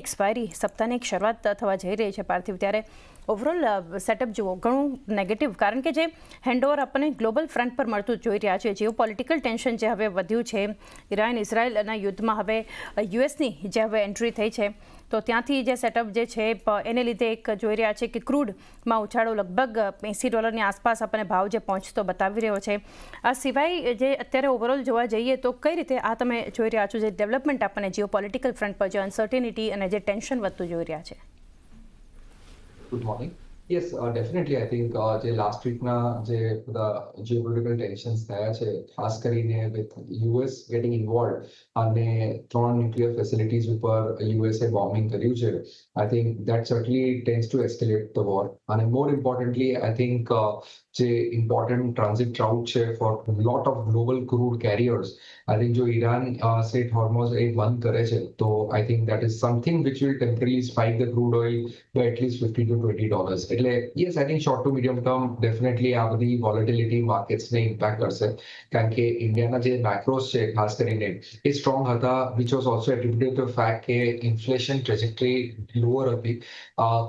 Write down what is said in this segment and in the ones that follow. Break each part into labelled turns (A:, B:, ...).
A: Expiry સપ્તાહની એક શરૂઆત થવા જઈ રહી છે પાર્થિવ, ત્યારે ઓવરઓલ સેટઅપ જુઓ ઘણું નેગેટિવ, કારણ કે જે હેન્ડઓવર આપણને ગ્લોબલ ફ્રન્ટ પર મળતું જોઈ રહ્યા છે, જીઓ પોલિટિકલ ટેન્શન જે હવે વધ્યું છે, ઈરાન ઇઝરાયલના યુદ્ધમાં હવે યુએસની જે હવે એન્ટ્રી થઈ છે, તો ત્યાંથી જે સેટઅપ જે છે એને લીધે એક જોઈ રહ્યા છે કે ક્રૂડમાં ઉછાળો લગભગ $80 આસપાસ આપણને ભાવ જે પહોંચતો બતાવી રહ્યો છે. આ સિવાય જે અત્યારે ઓવરઓલ જોવા જઈએ તો કઈ રીતે આ તમે જોઈ રહ્યા છો જે ડેવલપમેન્ટ આપણને જીઓ પોલિટિકલ ફ્રન્ટ પર જે અનસર્ટિનિટી અને જે ટેન્શન વધતું જોઈ રહ્યા છે?
B: Good morning. Yes, definitely. I think the last week na the geopolitical tensions thaya છે, ખાસ કરીને with US getting involved અને 3 nuclear facilities ઉપર US bombing કર્યું છે. I think that certainly tends to escalate the war. And more importantly, I think જે important transit route છે for a lot of global crude carriers. I think જો Iran Strait Hormuz બંધ કરે છે, તો I think that is something which will temporarily spike the crude oil by at least $50 to $20. એટલે yes, I think short to medium term definitely આ બધી volatility markets ને impact કરશે, કારણ કે ઇન્ડિયાના જે macros છે ખાસ કરીને એ strong હતા, which was also attributed to the fact કે inflation trajectory lower હતી.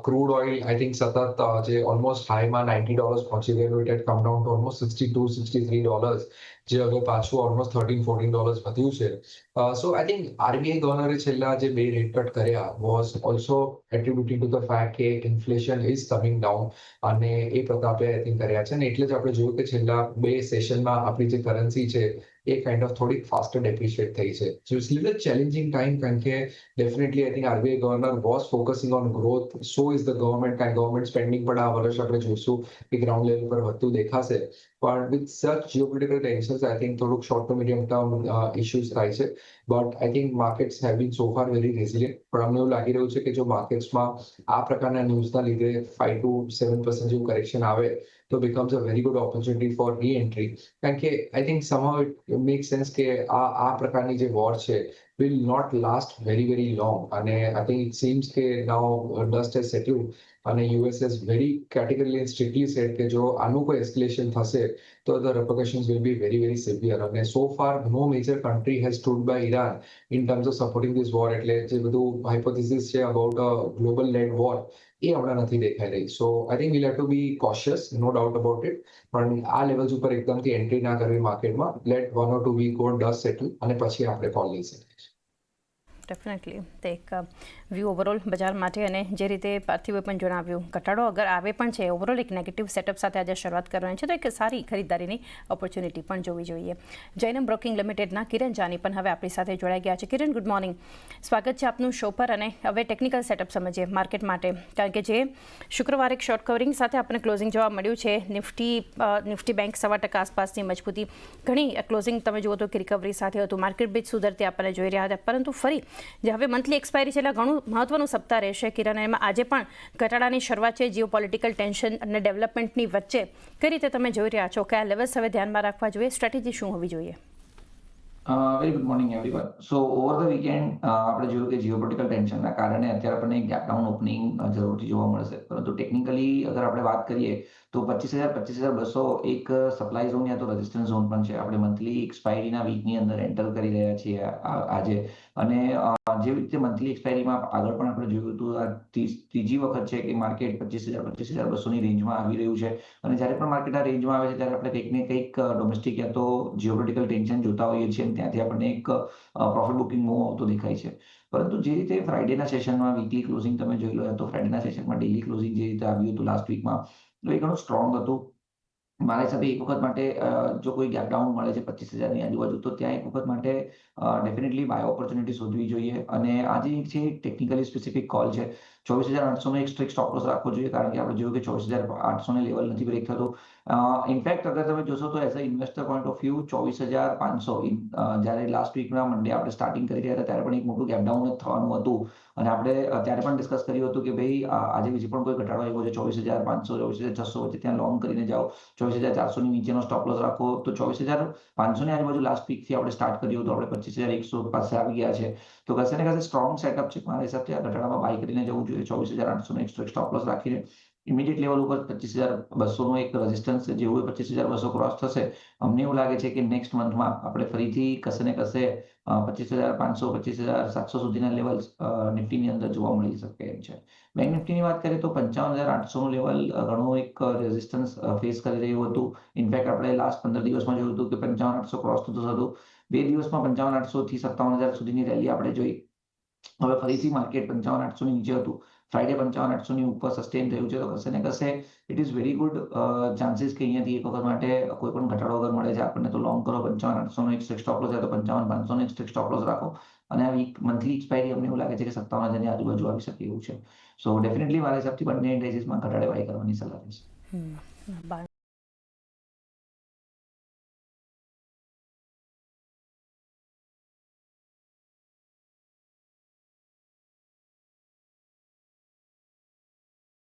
B: Crude oil I think સતત જે almost high માં $90 પહોંચી ગયેલું, it had come down to almost $62, $63, જે હવે પાછું almost $13-14 વધ્યું છે. So I think RBI ગવર્નરે છેલ્લા જે 2 રેટ કટ કર્યા was also attributed to the fact કે inflation is coming down, અને એ પ્રતાપે I think કર્યા છે, અને એટલે જ આપણે જોયું કે છેલ્લા 2 સેશનમાં આપણી જે કરન્સી છે એ કાઇન્ડ ઓફ થોડીક ફાસ્ટર ડેપ્રિશિએટ થઈ છે. So it's a little challenging time, કારણ કે definitely I think RBI governor was focusing on growth, so is the government, and government spending પણ આ વર્ષ આપણે જોઈશું કે ગ્રાઉન્ડ લેવલ પર વધતું દેખાશે. પણ with such geopolitical tensions I think થોડુંક short to medium term issues થાય છે. But I think markets have been so far very resilient. પણ અમને એવું લાગી રહ્યું છે કે જો માર્કેટ્સમાં આ પ્રકારના ન્યૂઝના લીધે 5 to 7% જેવું કરેક્શન આવે તો becomes a very good opportunity for re-entry. કારણ કે I think somehow it makes sense કે આ પ્રકારની જે વોર છે will not last very, very long. And I think it seems કે now dust has settled, and US has very categorically and strictly said કે જો આનું કોઈ escalation થશે તો the repercussions will be very, very severe. And so far no major country has stood by Iran in terms of supporting this war. એટલે જે બધું hypothesis છે about a global led war એ હમણાં નથી દેખાઈ રહી. So I think we'll have to be cautious, no doubt about it. પણ આ લેવલ્સ ઉપર એકદમથી એન્ટ્રી ના કરવી માર્કેટમાં. Let 1 or 2 week go dust settle અને પછી આપણે કોલ લઈ શકીએ.
A: ડેફિનેટલી તે એક વ્યૂ ઓવરઓલ બજાર માટે, અને જે રીતે પાર્થિવે પણ જણાવ્યું ઘટાડો અગર આવે પણ છે, ઓવરઓલ એક નેગેટિવ સેટઅપ સાથે આજે શરૂઆત કરવાની છે, તો એક સારી ખરીદદારીની ઓપોર્ચ્યુનિટી પણ જોવી જોઈએ. જૈનમ બ્રોકિંગ લિમિટેડના કિરણ જાની પણ હવે આપણી સાથે જોડાઈ ગયા છે. કિરણ, ગુડ મોર્નિંગ, સ્વાગત છે આપનું શો પર. અને હવે ટેકનિકલ સેટઅપ સમજીએ માર્કેટ માટે, કારણ કે જે શુક્રવારે એક શોર્ટ કવરિંગ સાથે આપણને ક્લોઝિંગ જોવા મળ્યું છે. નિફ્ટી બેંક 1.25% આસપાસની મજબૂતી, ઘણી ક્લોઝિંગ તમે જુઓ તો કે રિકવરી સાથે હતું. માર્કેટ બીજ સુધરતી આપણને જોઈ રહ્યા હતા, પરંતુ ફરી જે હવે મંથલી એક્સપાયરી છે એટલે ઘણું મહત્વનું સપ્તાહ રહેશે કિરણ. એમાં આજે પણ ઘટાડાની શરૂઆત છે જીઓ પોલિટિકલ ટેન્શન અને ડેવલપમેન્ટની વચ્ચે. કઈ રીતે તમે જોઈ રહ્યા છો, કયા લેવલ્સ હવે ધ્યાનમાં રાખવા જોઈએ, સ્ટ્રેટેજી શું હોવી જોઈએ?
C: Very good morning everyone. So over the weekend આપણે જોયું કે જીઓપોલિટિકલ ટેન્શનના કારણે અત્યારે આપણને ગેપ ડાઉન ઓપનિંગ જરૂરથી જોવા મળશે, પરંતુ ટેકનિકલી અગર આપણે વાત કરીએ તો 25,000-25,200 એક સપ્લાય ઝોન યા તો રેઝિસ્ટન્સ ઝોન પણ છે. આપણે મંથલી એક્સપાયરીના વીકની અંદર એન્ટર કરી રહ્યા છીએ આજે, અને જેવી રીતે મંથલી એક્સપાયરીમાં આગળ પણ આપણે જોયું હતું, આ ત્રીજી વખત છે કે માર્કેટ 25,000-25,200ની રેન્જમાં આવી રહ્યું છે. અને જ્યારે પણ માર્કેટ આ રેન્જમાં આવે છે ત્યારે આપણે કંઈક ને કંઈક ડોમેસ્ટિક યા તો જીઓપોલિટિકલ ટેન્શન જોતા હોઈએ છીએ, અને ત્યાંથી આપણને એક પ્રોફિટ બુકિંગ મૂવ આવતો દેખાય છે. પરંતુ જે રીતે ફ્રાઇડેના સેશનમાં વીકલી ક્લોઝિંગ તમે જોઈ લો, તો ફ્રાઇડેના સેશનમાં ડેલી ક્લોઝિંગ જે રીતે આવ્યું હતું લાસ્ટ વીકમાં, તો એ ઘણું સ્ટ્રોંગ હતું. મારા હિસાબે એક વખત માટે જો કોઈ ગેપ ડાઉન મળે છે 25,000ની આજુબાજુ, તો ત્યાં એક વખત માટે ડેફિનેટલી બાય ઓપોર્ચ્યુનિટી શોધવી જોઈએ. અને આજે છે ટેકનિકલી સ્પેસિફિક કોલ છે, 24,800નો એક સ્ટ્રિક્ટ સ્ટોપ લોસ રાખવો જોઈએ, કારણ કે આપણે જોયું કે 24,800 લેવલ નથી બ્રેક થતું. ઇનફેક્ટ અગર તમે જોશો તો as a investor point of view 24,500 જ્યારે લાસ્ટ વીકના મંડે આપણે સ્ટાર્ટિંગ કરી રહ્યા હતા ત્યારે પણ એક મોટું ગેપ ડાઉન જ થવાનું હતું, અને આપણે ત્યારે પણ ડિસ્કસ કર્યું હતું કે ભાઈ આજે બીજી પણ કોઈ ઘટાડો આવ્યો છે 24,500 24,600 વચ્ચે ત્યાં લોંગ કરીને જાઓ, 24,400ની નીચેનો સ્ટોપ લોસ રાખો. તો 24,500ની આજુબાજુ લાસ્ટ વીકથી આપણે સ્ટાર્ટ કર્યું હતું, આપણે 25,100 પાસે આવી ગયા છે. તો કશે ને કશે સ્ટ્રોંગ સેટઅપ છે મારા હિસાબથી આ ઘટાડામાં બાય કરીને જવું જોઈએ. 24,800નો એક સ્ટોપ લોસ રાખીને ઇમિડિયેટ લેવલ ઉપર 25,200 નું એક રેઝિસ્ટન્સ છે. જેવું 25,200 ક્રોસ થશે, અમને એવું લાગે છે કે નેક્સ્ટ મંથમાં આપણે ફરીથી કશે ને કશે 25,500 25,700 સુધીના લેવલ્સ નિફ્ટીની અંદર જોવા મળી શકે એમ છે. બેંક નિફ્ટીની વાત કરીએ તો 55,800 નું લેવલ ઘણું એક રેઝિસ્ટન્સ ફેસ કરી રહ્યું હતું. ઇનફેક્ટ આપણે લાસ્ટ 15 દિવસમાં જોયું હતું કે 55,800 ક્રોસ થતું હતું. 2 દિવસમાં 55,800 થી 57,000 સુધીની રેલી આપણે જોઈ. હવે ફરીથી માર્કેટ 55,800 ની નીચે હતું. ફ્રાઈડે 55,800 ની ઉપર સસ્ટેન થયું છે, તો કશે ને કશે it is very good chances કે અહીંયાથી એક વખત માટે કોઈ પણ ઘટાડો અગર મળે છે આપણને, તો લોંગ કરો. 55,800 નો એક સ્ટોપ લોસ છે, તો 55,500 નો એક સ્ટોપ લોસ રાખો. અને આ વીક મંથલી એક્સપાયરી અમને એવું લાગે છે કે 57,000 ની આજુબાજુ આવી શકે એવું છે. સો ડેફિનેટલી મારા હિસાબથી બંને ઇન્ડેક્સીસમાં ઘટાડે બાય કરવાની સલાહ રહેશે.
A: બા